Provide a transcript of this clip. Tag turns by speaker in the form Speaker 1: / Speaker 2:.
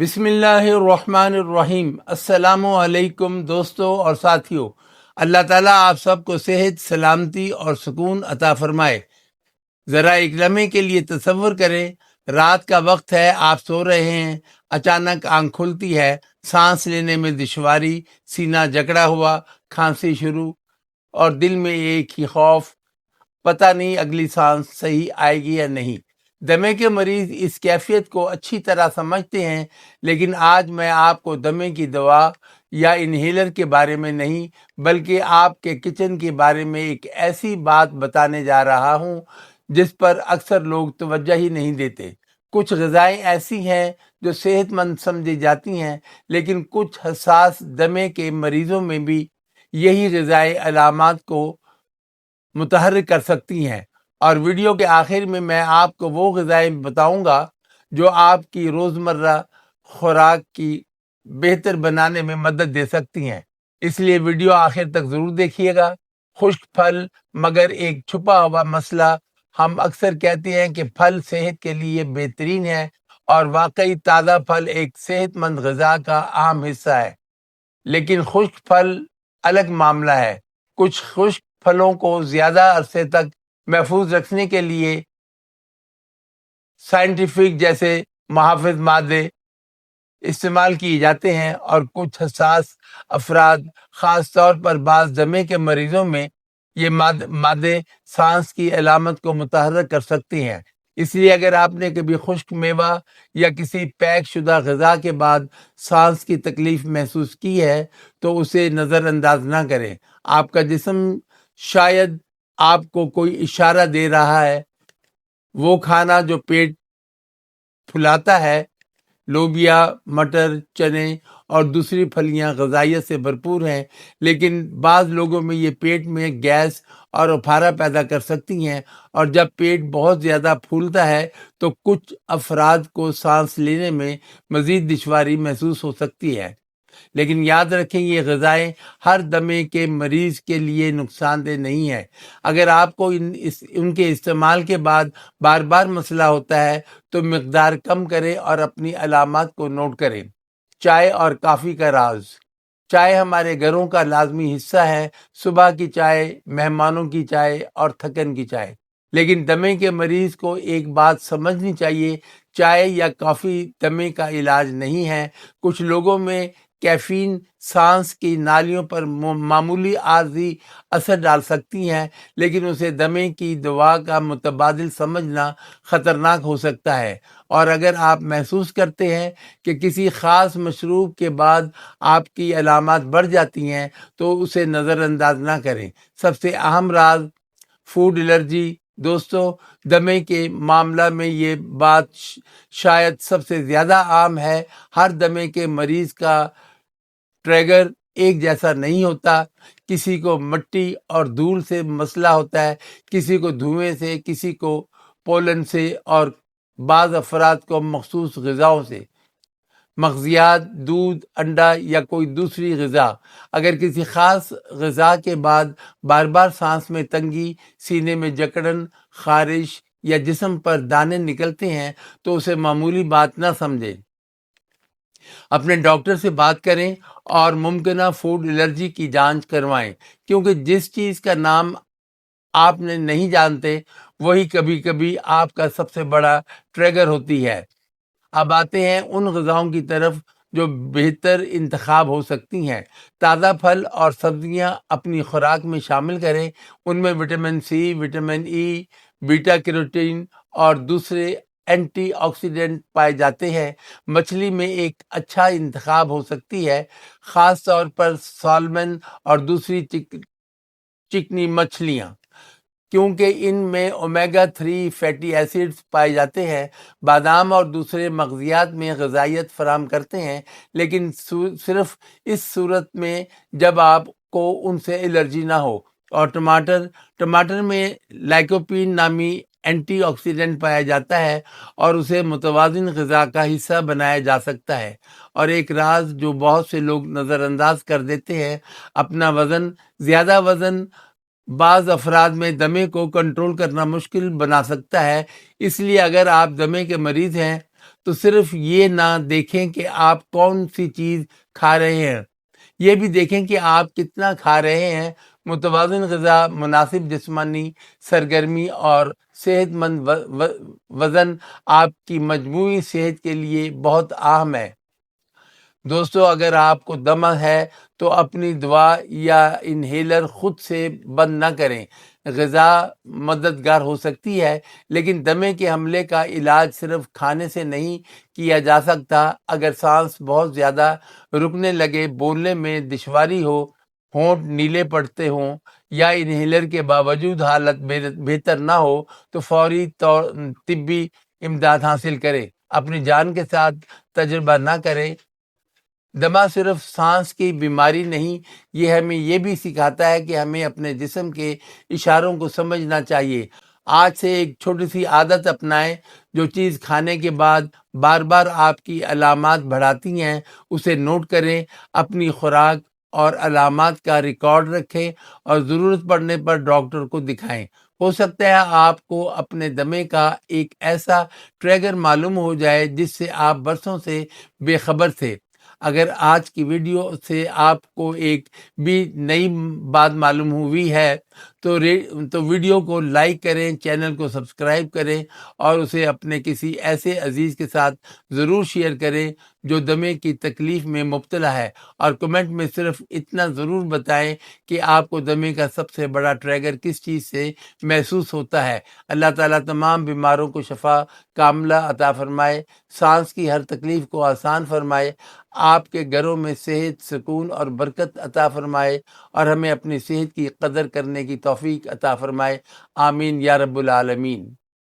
Speaker 1: بسم اللہ الرحمن الرحیم۔ السلام علیکم دوستو اور ساتھیوں، اللہ تعالیٰ آپ سب کو صحت، سلامتی اور سکون عطا فرمائے۔ ذرا ایک لمحے کے لیے تصور کریں، رات کا وقت ہے، آپ سو رہے ہیں، اچانک آنکھ کھلتی ہے، سانس لینے میں دشواری، سینہ جکڑا ہوا، کھانسی شروع، اور دل میں ایک ہی خوف، پتہ نہیں اگلی سانس صحیح آئے گی یا نہیں۔ دمے کے مریض اس کیفیت کو اچھی طرح سمجھتے ہیں، لیکن آج میں آپ کو دمے کی دوا یا انہیلر کے بارے میں نہیں بلکہ آپ کے کچن کے بارے میں ایک ایسی بات بتانے جا رہا ہوں جس پر اکثر لوگ توجہ ہی نہیں دیتے۔ کچھ غذائیں ایسی ہیں جو صحت مند سمجھی جاتی ہیں، لیکن کچھ حساس دمے کے مریضوں میں بھی یہی غذائی علامات کو متحرک کر سکتی ہیں، اور ویڈیو کے آخر میں آپ کو وہ غذائیں بتاؤں گا جو آپ کی روزمرہ خوراک کی بہتر بنانے میں مدد دے سکتی ہیں۔ اس لیے ویڈیو آخر تک ضرور دیکھیے گا۔ خشک پھل مگر ایک چھپا ہوا مسئلہ۔ ہم اکثر کہتے ہیں کہ پھل صحت کے لیے بہترین ہے، اور واقعی تازہ پھل ایک صحت مند غذا کا اہم حصہ ہے، لیکن خشک پھل الگ معاملہ ہے۔ کچھ خشک پھلوں کو زیادہ عرصے تک محفوظ رکھنے کے لیے سائنٹیفک جیسے محافظ مادے استعمال کیے جاتے ہیں، اور کچھ حساس افراد، خاص طور پر بعض دمے کے مریضوں میں، یہ مادے سانس کی علامت کو متحرک کر سکتی ہیں۔ اس لیے اگر آپ نے کبھی خشک میوہ یا کسی پیک شدہ غذا کے بعد سانس کی تکلیف محسوس کی ہے تو اسے نظر انداز نہ کریں۔ آپ کا جسم شاید آپ کو کوئی اشارہ دے رہا ہے۔ وہ کھانا جو پیٹ پھلاتا ہے، لوبیا، مٹر، چنے اور دوسری پھلیاں غذائیت سے بھرپور ہیں، لیکن بعض لوگوں میں یہ پیٹ میں گیس اور اپھارا پیدا کر سکتی ہیں، اور جب پیٹ بہت زیادہ پھولتا ہے تو کچھ افراد کو سانس لینے میں مزید دشواری محسوس ہو سکتی ہے۔ لیکن یاد رکھیں، یہ غذائیں ہر دمے کے مریض کے لیے نقصان دہ نہیں ہے۔ اگر آپ کو ان کے استعمال کے بعد بار بار مسئلہ ہوتا ہے تو مقدار کم کریں اور اپنی علامات کو نوٹ کریں۔ چائے اور کافی کا راز۔ چائے ہمارے گھروں کا لازمی حصہ ہے، صبح کی چائے، مہمانوں کی چائے اور تھکن کی چائے۔ لیکن دمے کے مریض کو ایک بات سمجھنی چاہیے، چائے یا کافی دمے کا علاج نہیں ہے۔ کچھ لوگوں میں کیفین سانس کی نالیوں پر معمولی عارضی اثر ڈال سکتی ہیں، لیکن اسے دمے کی دوا کا متبادل سمجھنا خطرناک ہو سکتا ہے۔ اور اگر آپ محسوس کرتے ہیں کہ کسی خاص مشروب کے بعد آپ کی علامات بڑھ جاتی ہیں تو اسے نظر انداز نہ کریں۔ سب سے اہم راز، فوڈ الرجی۔ دوستو، دمے کے معاملہ میں یہ بات شاید سب سے زیادہ عام ہے۔ ہر دمے کے مریض کا ٹریگر ایک جیسا نہیں ہوتا۔ کسی کو مٹی اور دھول سے مسئلہ ہوتا ہے، کسی کو دھوئیں سے، کسی کو پولن سے، اور بعض افراد کو مخصوص غذاؤں سے، مغزیات، دودھ، انڈا یا کوئی دوسری غذا۔ اگر کسی خاص غذا کے بعد بار بار سانس میں تنگی، سینے میں جکڑن، خارش یا جسم پر دانے نکلتے ہیں تو اسے معمولی بات نہ سمجھیں۔ اپنے ڈاکٹر سے بات کریں اور ممکنہ فوڈ الرجی کی جانچ کروائیں، کیونکہ جس چیز کا نام آپ نے نہیں جانتے وہی کبھی کبھی آپ کا سب سے بڑا ٹریگر ہوتی ہے۔ اب آتے ہیں ان غذاؤں کی طرف جو بہتر انتخاب ہو سکتی ہیں۔ تازہ پھل اور سبزیاں اپنی خوراک میں شامل کریں۔ ان میں وٹامن سی، وٹامن ای، بیٹا کیروٹین اور دوسرے اینٹی آکسیڈنٹ پائے جاتے ہیں۔ مچھلی میں ایک اچھا انتخاب ہو سکتی ہے، خاص طور پر سالمن اور دوسری چکنی مچھلیاں، کیونکہ ان میں اومیگا 3 فیٹی ایسڈز پائے جاتے ہیں۔ بادام اور دوسرے مغزیات میں غذائیت فراہم کرتے ہیں، لیکن صرف اس صورت میں جب آپ کو ان سے الرجی نہ ہو۔ اور ٹماٹر میں لائکوپین نامی اینٹی آکسیڈنٹ پایا جاتا ہے، اور اسے متوازن غذا کا حصہ بنایا جا سکتا ہے۔ اور ایک راز جو بہت سے لوگ نظر انداز کر دیتے ہیں، اپنا وزن۔ زیادہ وزن بعض افراد میں دمے کو کنٹرول کرنا مشکل بنا سکتا ہے، اس لیے اگر آپ دمے کے مریض ہیں تو صرف یہ نہ دیکھیں کہ آپ کون سی چیز کھا رہے ہیں، یہ بھی دیکھیں کہ آپ کتنا کھا رہے ہیں۔ متوازن غذا، مناسب جسمانی سرگرمی اور صحت مند وزن آپ کی مجموعی صحت کے لیے بہت اہم ہے۔ دوستو، اگر آپ کو دمہ ہے تو اپنی دوا یا انہیلر خود سے بند نہ کریں۔ غذا مددگار ہو سکتی ہے، لیکن دمے کے حملے کا علاج صرف کھانے سے نہیں کیا جا سکتا۔ اگر سانس بہت زیادہ رکنے لگے، بولنے میں دشواری ہو، ہونٹ نیلے پڑتے ہوں یا انہیلر کے باوجود حالت بہتر نہ ہو تو فوری طبی امداد حاصل کریں۔ اپنی جان کے ساتھ تجربہ نہ کریں۔ دمہ صرف سانس کی بیماری نہیں، یہ ہمیں یہ بھی سکھاتا ہے کہ ہمیں اپنے جسم کے اشاروں کو سمجھنا چاہیے۔ آج سے ایک چھوٹی سی عادت اپنائیں۔ جو چیز کھانے کے بعد بار بار آپ کی علامات بڑھاتی ہیں، اسے نوٹ کریں۔ اپنی خوراک اور علامات کا ریکارڈ رکھیں اور ضرورت پڑنے پر ڈاکٹر کو دکھائیں۔ ہو سکتا ہے آپ کو اپنے دمے کا ایک ایسا ٹریگر معلوم ہو جائے جس سے آپ برسوں سے بے خبر تھے۔ اگر آج کی ویڈیو سے آپ کو ایک بھی نئی بات معلوم ہوئی ہے تو ویڈیو کو لائک کریں، چینل کو سبسکرائب کریں اور اسے اپنے کسی ایسے عزیز کے ساتھ ضرور شیئر کریں جو دمے کی تکلیف میں مبتلا ہے، اور کمنٹ میں صرف اتنا ضرور بتائیں کہ آپ کو دمے کا سب سے بڑا ٹریگر کس چیز سے محسوس ہوتا ہے۔ اللہ تعالیٰ تمام بیماروں کو شفا کاملہ عطا فرمائے، سانس کی ہر تکلیف کو آسان فرمائے، آپ کے گھروں میں صحت، سکون اور برکت عطا فرمائے، اور ہمیں اپنی صحت کی قدر کرنے کی توفیق عطا فرمائے۔ آمین یا رب العالمین۔